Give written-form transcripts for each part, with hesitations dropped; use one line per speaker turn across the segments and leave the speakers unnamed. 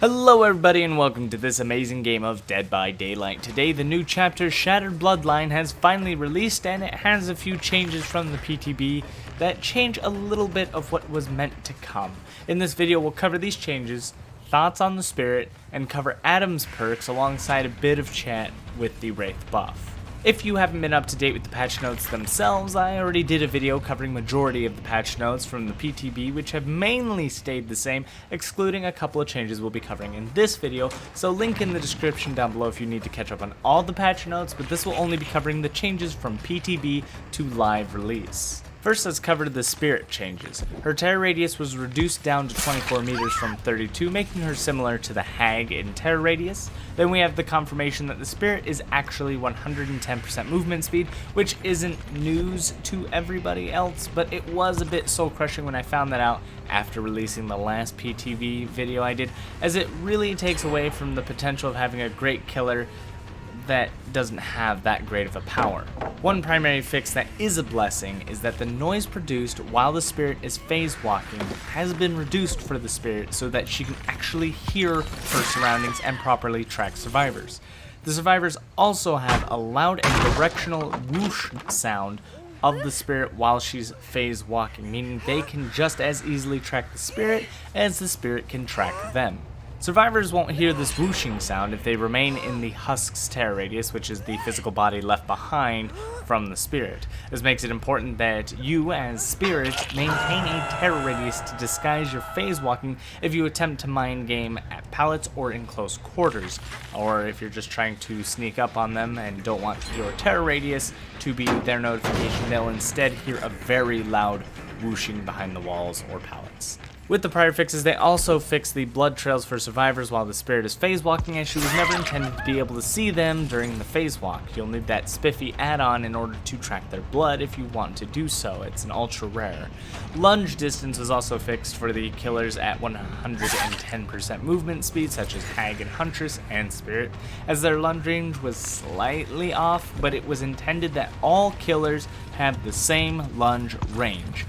Hello everybody and welcome to this amazing game of Dead by Daylight. Today the new chapter Shattered Bloodline has finally released and it has a few changes from the PTB that change a little bit of what was meant to come. In this video we'll cover these changes, thoughts on the spirit, and cover Adam's perks alongside a bit of chat with the Wraith buff. If you haven't been up to date with the patch notes themselves, I already did a video covering majority of the patch notes from the PTB, which have mainly stayed the same, excluding a couple of changes we'll be covering in this video, so link in the description down below if you need to catch up on all the patch notes, but this will only be covering the changes from PTB to live release. First, let's cover the spirit changes. Her terror radius was reduced down to 24 meters from 32, making her similar to the Hag in terror radius. Then we have the confirmation that the spirit is actually 110% movement speed, which isn't news to everybody else, but it was a bit soul crushing when I found that out after releasing the last PTV video I did, as it really takes away from the potential of having a great killer that doesn't have that great of a power. One primary fix that is a blessing is that the noise produced while the spirit is phase walking has been reduced for the spirit so that she can actually hear her surroundings and properly track survivors. The survivors also have a loud and directional whoosh sound of the spirit while she's phase walking, meaning they can just as easily track the spirit as the spirit can track them. Survivors won't hear this whooshing sound if they remain in the Husk's terror radius, which is the physical body left behind from the spirit. This makes it important that you, as spirit, maintain a terror radius to disguise your phase walking if you attempt to mind game at pallets or in close quarters, or if you're just trying to sneak up on them and don't want your terror radius to be their notification. They'll instead hear a very loud whooshing behind the walls or pallets. With the prior fixes, they also fixed the blood trails for survivors while the spirit is phase walking, as she was never intended to be able to see them during the phase walk. You'll need that spiffy add-on in order to track their blood if you want to do so. It's an ultra rare. Lunge distance was also fixed for the killers at 110% movement speed, such as Hag and Huntress and Spirit, as their lunge range was slightly off, but it was intended that all killers have the same lunge range.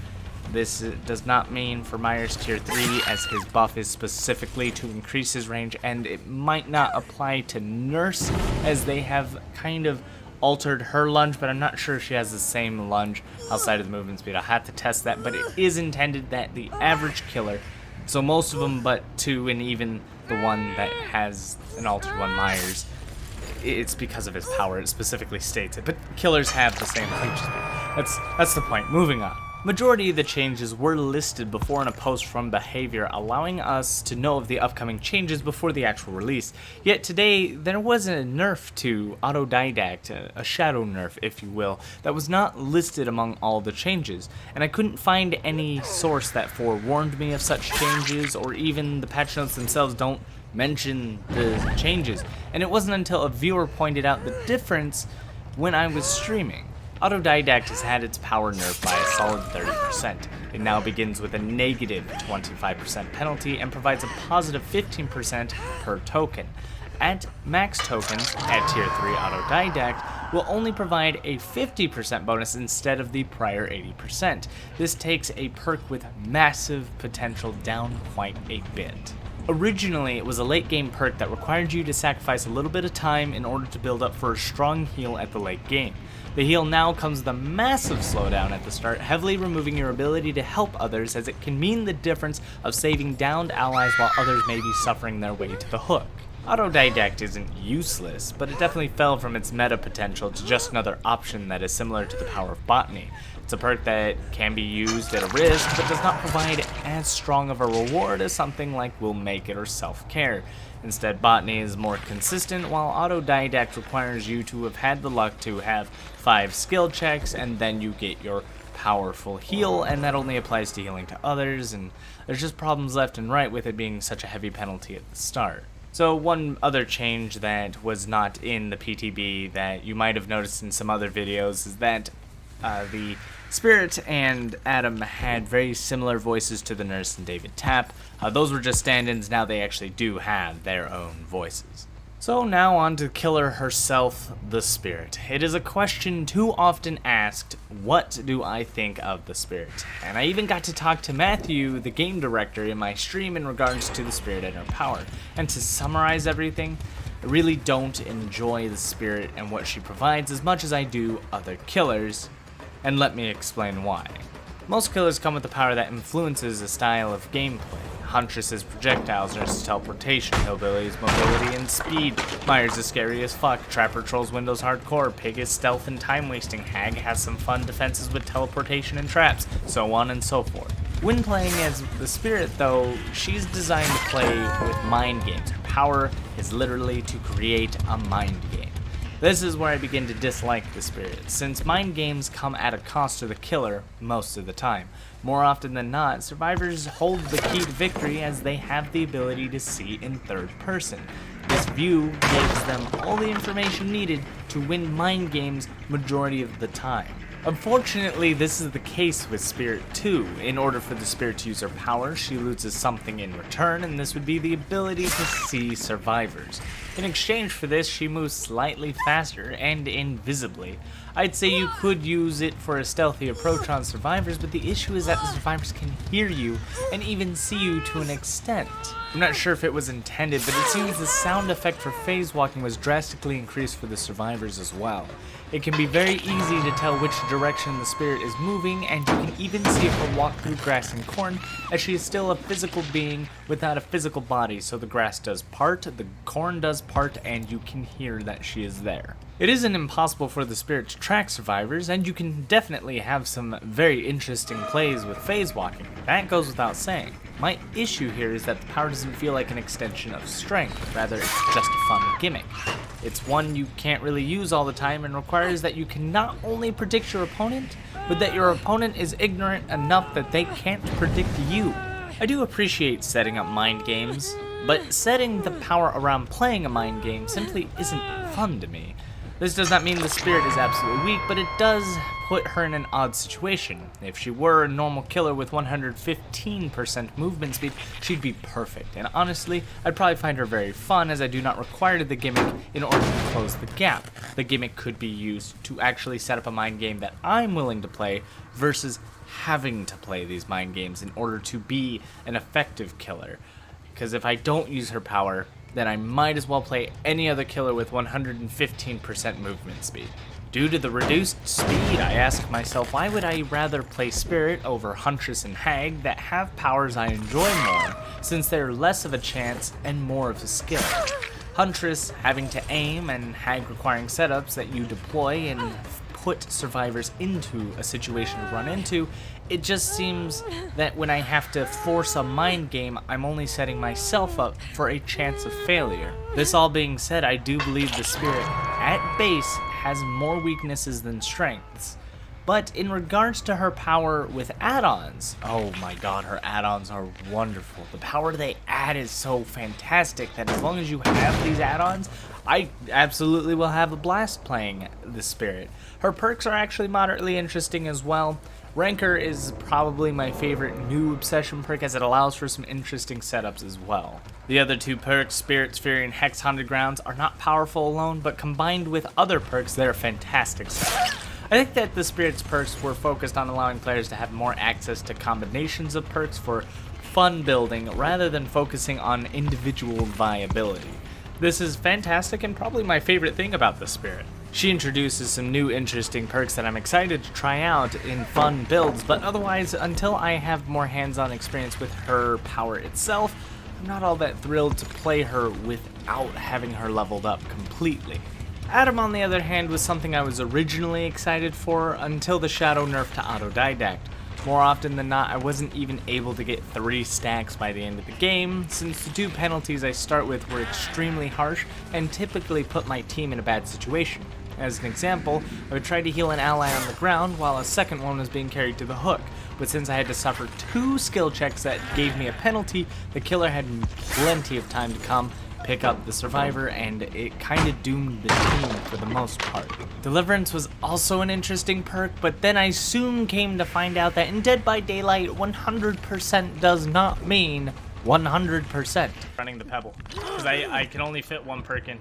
This does not mean for Myers tier 3, as his buff is specifically to increase his range, and it might not apply to Nurse, as they have kind of altered her lunge, but I'm not sure if she has the same lunge outside of the movement speed. I'll have to test that, but it is intended that the average killer, so most of them but 2 and even the one that has an altered one, Myers, it's because of his power. It specifically states it, but killers have the same range speed. That's the point. Moving on. Majority of the changes were listed before in a post from Behavior, allowing us to know of the upcoming changes before the actual release. Yet today, there was a nerf to Autodidact, a shadow nerf, if you will, that was not listed among all the changes, and I couldn't find any source that forewarned me of such changes, or even the patch notes themselves don't mention the changes, and it wasn't until a viewer pointed out the difference when I was streaming. Autodidact has had its power nerfed by a solid 30%. It now begins with a negative 25% penalty and provides a positive 15% per token. At max tokens, at tier 3 Autodidact, will only provide a 50% bonus instead of the prior 80%. This takes a perk with massive potential down quite a bit. Originally, it was a late game perk that required you to sacrifice a little bit of time in order to build up for a strong heal at the late game. The heal now comes with a massive slowdown at the start, heavily removing your ability to help others, as it can mean the difference of saving downed allies while others may be suffering their way to the hook. Autodidact isn't useless, but it definitely fell from its meta potential to just another option that is similar to the power of Botany. It's a perk that can be used at a risk, but does not provide as strong of a reward as something like Will Make It or Self-Care. Instead, Botany is more consistent, while Autodidact requires you to have had the luck to have 5 skill checks, and then you get your powerful heal, and that only applies to healing to others, and there's just problems left and right with it being such a heavy penalty at the start. So one other change that was not in the PTB that you might have noticed in some other videos is that the Spirit and Adam had very similar voices to the Nurse and David Tapp. Those were just stand-ins. Now they actually do have their own voices. So now on to Killer herself, the Spirit. It is a question too often asked, what do I think of the Spirit? And I even got to talk to Matthew, the game director, in my stream in regards to the Spirit and her power. And to summarize everything, I really don't enjoy the Spirit and what she provides as much as I do other killers, and let me explain why. Most killers come with a power that influences the style of gameplay. Huntress's projectiles, Nurse's teleportation, Hillbilly's mobility and speed, Myers is scary as fuck, Trapper trolls Windows hardcore, Pig is stealth and time wasting, Hag has some fun defenses with teleportation and traps, so on and so forth. When playing as the Spirit though, she's designed to play with mind games. Her power is literally to create a mind game. This is where I begin to dislike the Spirit, since mind games come at a cost to the killer most of the time. More often than not, survivors hold the key to victory as they have the ability to see in third person. This view gives them all the information needed to win mind games majority of the time. Unfortunately, this is the case with Spirit 2. In order for the Spirit to use her power, she loses something in return, and this would be the ability to see survivors. In exchange for this, she moves slightly faster and invisibly. I'd say you could use it for a stealthy approach on survivors, but the issue is that the survivors can hear you and even see you to an extent. I'm not sure if it was intended, but it seems the sound effect for phase walking was drastically increased for the survivors as well. It can be very easy to tell which direction the Spirit is moving, and you can even see her walk through grass and corn, as she is still a physical being without a physical body, so the grass does part, the corn does part, and you can hear that she is there. It isn't impossible for the Spirit to track survivors, and you can definitely have some very interesting plays with phase walking. That goes without saying. My issue here is that the power doesn't feel like an extension of strength, rather it's just a fun gimmick. It's one you can't really use all the time and requires that you can not only predict your opponent, but that your opponent is ignorant enough that they can't predict you. I do appreciate setting up mind games, but setting the power around playing a mind game simply isn't fun to me. This does not mean the Spirit is absolutely weak, but it does put her in an odd situation. If she were a normal killer with 115% movement speed, she'd be perfect. And honestly, I'd probably find her very fun, as I do not require the gimmick in order to close the gap. The gimmick could be used to actually set up a mind game that I'm willing to play versus having to play these mind games in order to be an effective killer. Because if I don't use her power, then I might as well play any other killer with 115% movement speed. Due to the reduced speed, I ask myself, why would I rather play Spirit over Huntress and Hag that have powers I enjoy more, since they're less of a chance and more of a skill? Huntress having to aim and Hag requiring setups that you deploy and put survivors into a situation to run into, it just seems that when I have to force a mind game, I'm only setting myself up for a chance of failure. This all being said, I do believe the Spirit, at base, has more weaknesses than strengths. But in regards to her power with add-ons, oh my god, her add-ons are wonderful. The power they add is so fantastic that as long as you have these add-ons, I absolutely will have a blast playing the Spirit. Her perks are actually moderately interesting as well. Rancor is probably my favorite new obsession perk, as it allows for some interesting setups as well. The other two perks, Spirit's Fury and Hex Haunted Grounds, are not powerful alone, but combined with other perks, they're fantastic setups. I think that the Spirit's perks were focused on allowing players to have more access to combinations of perks for fun building rather than focusing on individual viability. This is fantastic and probably my favorite thing about the Spirit. She introduces some new interesting perks that I'm excited to try out in fun builds, but otherwise, until I have more hands-on experience with her power itself, I'm not all that thrilled to play her without having her leveled up completely. Adam, on the other hand, was something I was originally excited for until the Shadow nerf to Autodidact. More often than not, I wasn't even able to get 3 stacks by the end of the game, since the 2 penalties I start with were extremely harsh and typically put my team in a bad situation. As an example, I would try to heal an ally on the ground while a second one was being carried to the hook, but since I had to suffer 2 skill checks that gave me a penalty, the killer had plenty of time to come, pick up the survivor, and it kinda doomed the team for the most part. Deliverance was also an interesting perk, but then I soon came to find out that in Dead by Daylight, 100% does not mean 100%. Running the pebble, because I can only fit one perk in.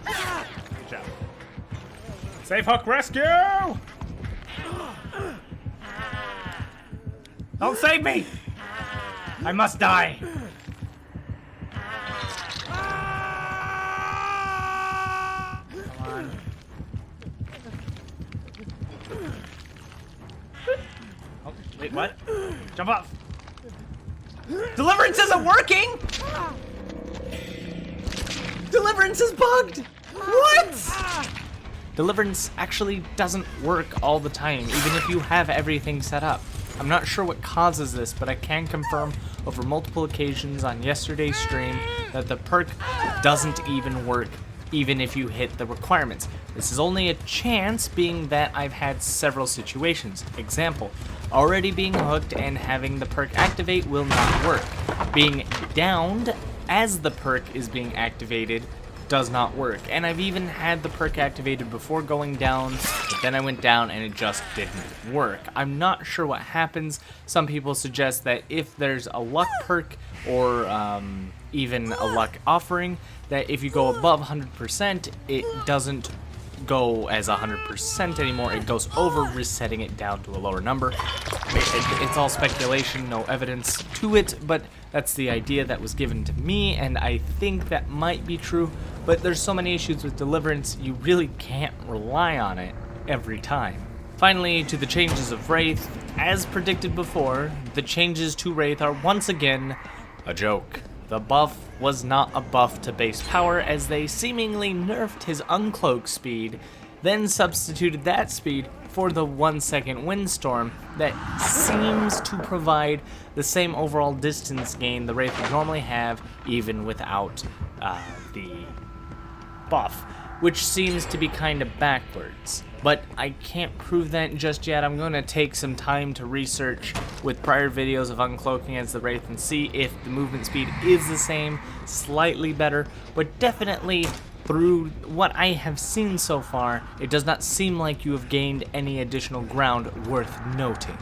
Good job. Safe hook rescue! Don't save me! I must die! Come on. Oh, wait, what? Jump off! Deliverance isn't working! Deliverance is bugged! What? Deliverance actually doesn't work all the time, even if you have everything set up. I'm not sure what causes this, but I can confirm over multiple occasions on yesterday's stream that the perk doesn't even work, even if you hit the requirements. This is only a chance, being that I've had several situations. Example, already being hooked and having the perk activate will not work. Being downed as the perk is being activated does not work. And I've even had the perk activated before going down, but then I went down and it just didn't work. I'm not sure what happens. Some people suggest that if there's a luck perk or even a luck offering, that if you go above 100%, it doesn't go as 100% anymore. It goes over, resetting it down to a lower number. It's all speculation, no evidence to it, but that's the idea that was given to me, and I think that might be true. But there's so many issues with Deliverance, you really can't rely on it every time. Finally, to the changes of Wraith. As predicted before, the changes to Wraith are once again a joke. The buff was not a buff to base power, as they seemingly nerfed his uncloak speed, then substituted that speed for the 1 second windstorm that seems to provide the same overall distance gain the Wraith would normally have even without the buff, which seems to be kind of backwards. But I can't prove that just yet. I'm going to take some time to research with prior videos of uncloaking as the Wraith and see if the movement speed is the same, slightly better, but definitely through what I have seen so far, it does not seem like you have gained any additional ground worth noting.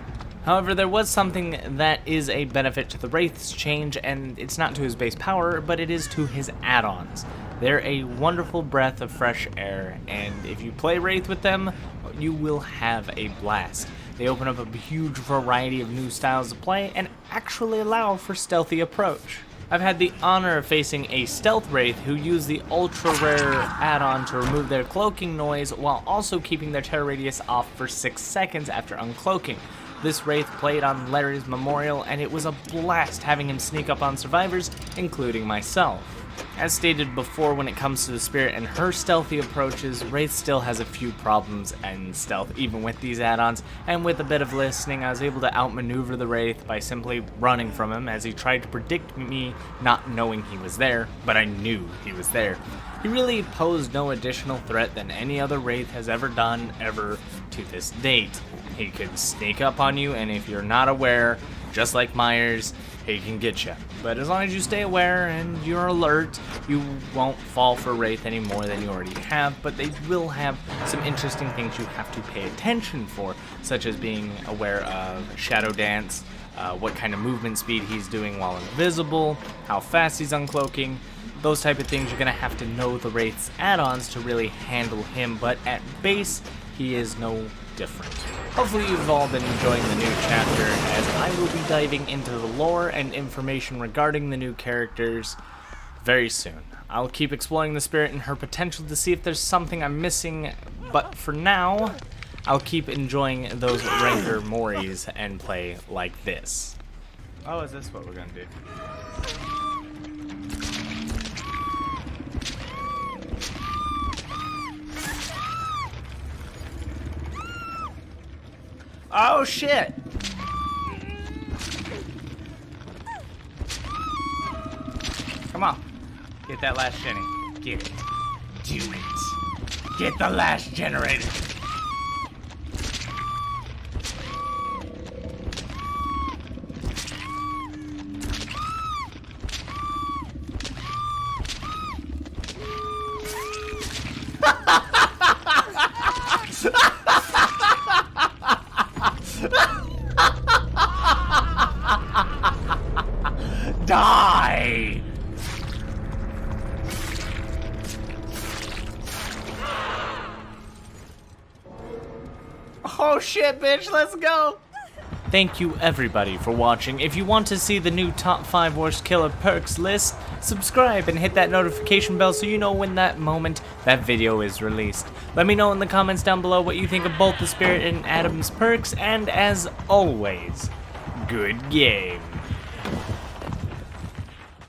However, there was something that is a benefit to the Wraith's change, and it's not to his base power, but it is to his add-ons. They're a wonderful breath of fresh air, and if you play Wraith with them, you will have a blast. They open up a huge variety of new styles of play and actually allow for stealthy approach. I've had the honor of facing a stealth Wraith who used the ultra rare add-on to remove their cloaking noise while also keeping their terror radius off for 6 seconds after uncloaking. This Wraith played on Larry's Memorial, and it was a blast having him sneak up on survivors, including myself. As stated before, when it comes to the Spirit and her stealthy approaches, Wraith still has a few problems in stealth even with these add-ons, and with a bit of listening, I was able to outmaneuver the Wraith by simply running from him as he tried to predict me not knowing he was there, but I knew he was there. He really posed no additional threat than any other Wraith has ever done, ever to this date. He could sneak up on you, and if you're not aware, just like Myers, he can get you. But as long as you stay aware and you're alert, you won't fall for Wraith any more than you already have, but they will have some interesting things you have to pay attention for, such as being aware of Shadow Dance, what kind of movement speed he's doing while invisible, how fast he's uncloaking. Those type of things, you're going to have to know the Wraith's add-ons to really handle him, but at base, he is no different. Hopefully you've all been enjoying the new chapter, as I will be diving into the lore and information regarding the new characters very soon. I'll keep exploring the Spirit and her potential to see if there's something I'm missing, but for now, I'll keep enjoying those Ranker Moris and play like this. Oh, is this what we're gonna do? Oh shit! Come on. Get that last shinny. Get it. Do it. Get the last generator. Die! Oh shit, bitch, let's go! Thank you everybody for watching. If you want to see the new top 5 worst killer perks list, subscribe and hit that notification bell so you know when that video is released. Let me know in the comments down below what you think of both the Spirit and Adam's perks, and as always, good game.